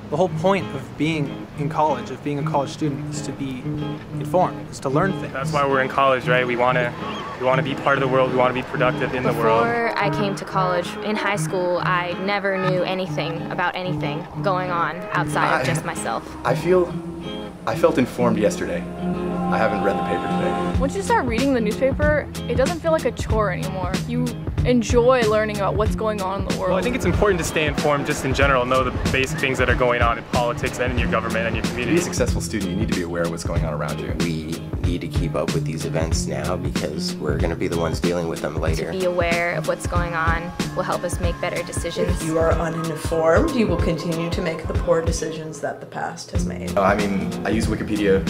The whole point of being in college, of being a college student, is to be informed, is to learn things. That's why we're in college, right? We want to be part of the world. We want to be productive in the world. Before I came to college, in high school, I never knew anything about anything going on outside of just myself. I felt informed yesterday. I haven't read the paper today. Once you start reading the newspaper, it doesn't feel like a chore anymore. You enjoy learning about what's going on in the world. Well, I think it's important to stay informed just in general, know the basic things that are going on in politics and in your government and your community. To be a successful student, you need to be aware of what's going on around you. We need to keep up with these events now because we're going to be the ones dealing with them later. To be aware of what's going on will help us make better decisions. If you are uninformed, you will continue to make the poor decisions that the past has made. I mean, I use Wikipedia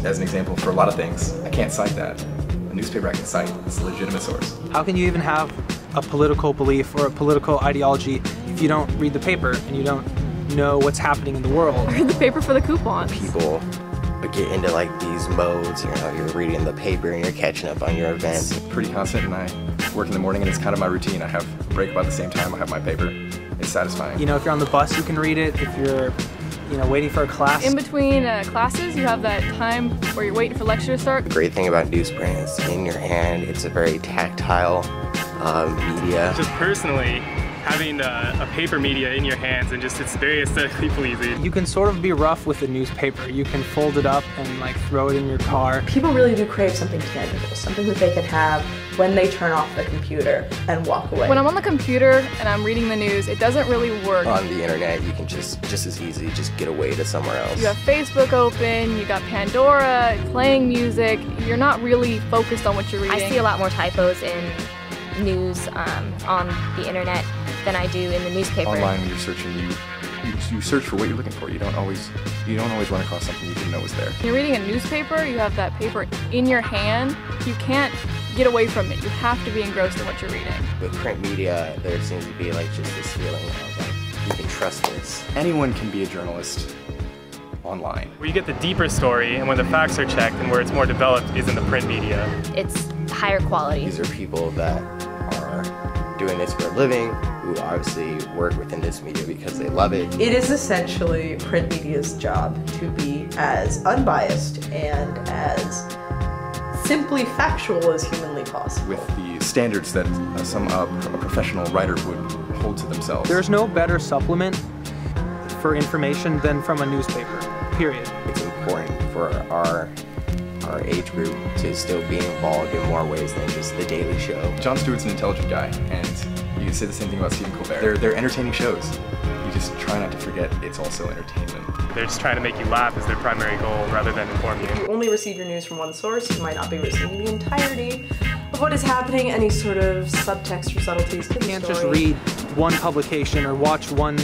as an example for a lot of things. I can't cite that. A newspaper I can cite. It's a legitimate source. How can you even have a political belief or a political ideology if you don't read the paper and you don't know what's happening in the world? Read the paper for the coupons. People get into like these modes, you know, you're reading the paper and you're catching up on your events. It's pretty constant, and I work in the morning and it's kind of my routine. I have a break about the same time I have my paper. It's satisfying. You know, if you're on the bus, you can read it. If you're waiting for a class. In between classes, you have that time where you're waiting for lecture to start. The great thing about newsprint is in your hand. It's a very tactile media. Just personally, having a paper media in your hands and just it's very aesthetically pleasing. You can sort of be rough with the newspaper. You can fold it up and like throw it in your car. People really do crave something tangible, something that they can have when they turn off the computer and walk away. When I'm on the computer and I'm reading the news, it doesn't really work. On the internet, you can just as easily just get away to somewhere else. You have Facebook open, you got Pandora, playing music. You're not really focused on what you're reading. I see a lot more typos in news on the internet than I do in the newspaper. Online, when you're searching, you search for what you're looking for. You don't always run across something you didn't know was there. When you're reading a newspaper, you have that paper in your hand. You can't get away from it. You have to be engrossed in what you're reading. With print media, there seems to be like just this feeling of like, you can trust this. Anyone can be a journalist online. Where you get the deeper story and when the facts are checked and where it's more developed is in the print media. It's higher quality. These are people that are doing this for a living, who obviously work within this media because they love it. It is essentially print media's job to be as unbiased and as simply factual as humanly possible. With the standards that a professional writer would hold to themselves. There's no better supplement for information than from a newspaper, period. It's important for our age group to still be involved in more ways than just The Daily Show. Jon Stewart's an intelligent guy, and you can say the same thing about Stephen Colbert. They're entertaining shows. You just try not to forget it's also entertainment. They're just trying to make you laugh as their primary goal rather than inform you. If you only receive your news from one source, you might not be receiving the entirety of what is happening, any sort of subtext or subtleties to the story. You can't just read one publication or watch one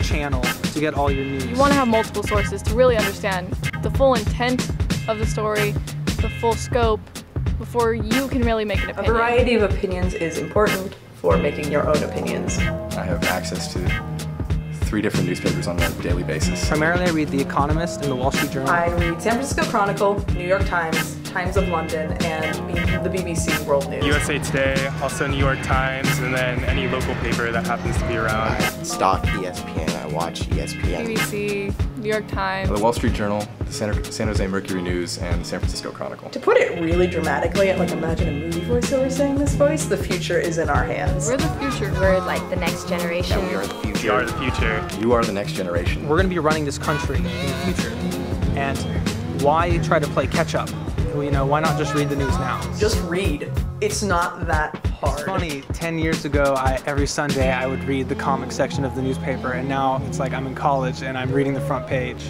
channel to get all your news. You want to have multiple sources to really understand the full intent of the story, the full scope, before you can really make an opinion. A variety of opinions is important for making your own opinions. I have access to 3 different newspapers on a daily basis. Primarily I read The Economist and The Wall Street Journal. I read San Francisco Chronicle, New York Times, Times of London, and the BBC World News. USA Today, also New York Times, and then any local paper that happens to be around. I stalk ESPN, I watch ESPN. BBC, New York Times. The Wall Street Journal, the San Jose Mercury News, and the San Francisco Chronicle. To put it really dramatically, like imagine a movie voiceover saying this voice, the future is in our hands. We're the future. We're like the next generation. We are the future. We are the future. You are the next generation. We're going to be running this country in the future. And why try to play catch up? You know, why not just read the news now? Just read. It's not that hard. It's funny, 10 years ago, every Sunday I would read the comic section of the newspaper, and now it's like I'm in college and I'm reading the front page.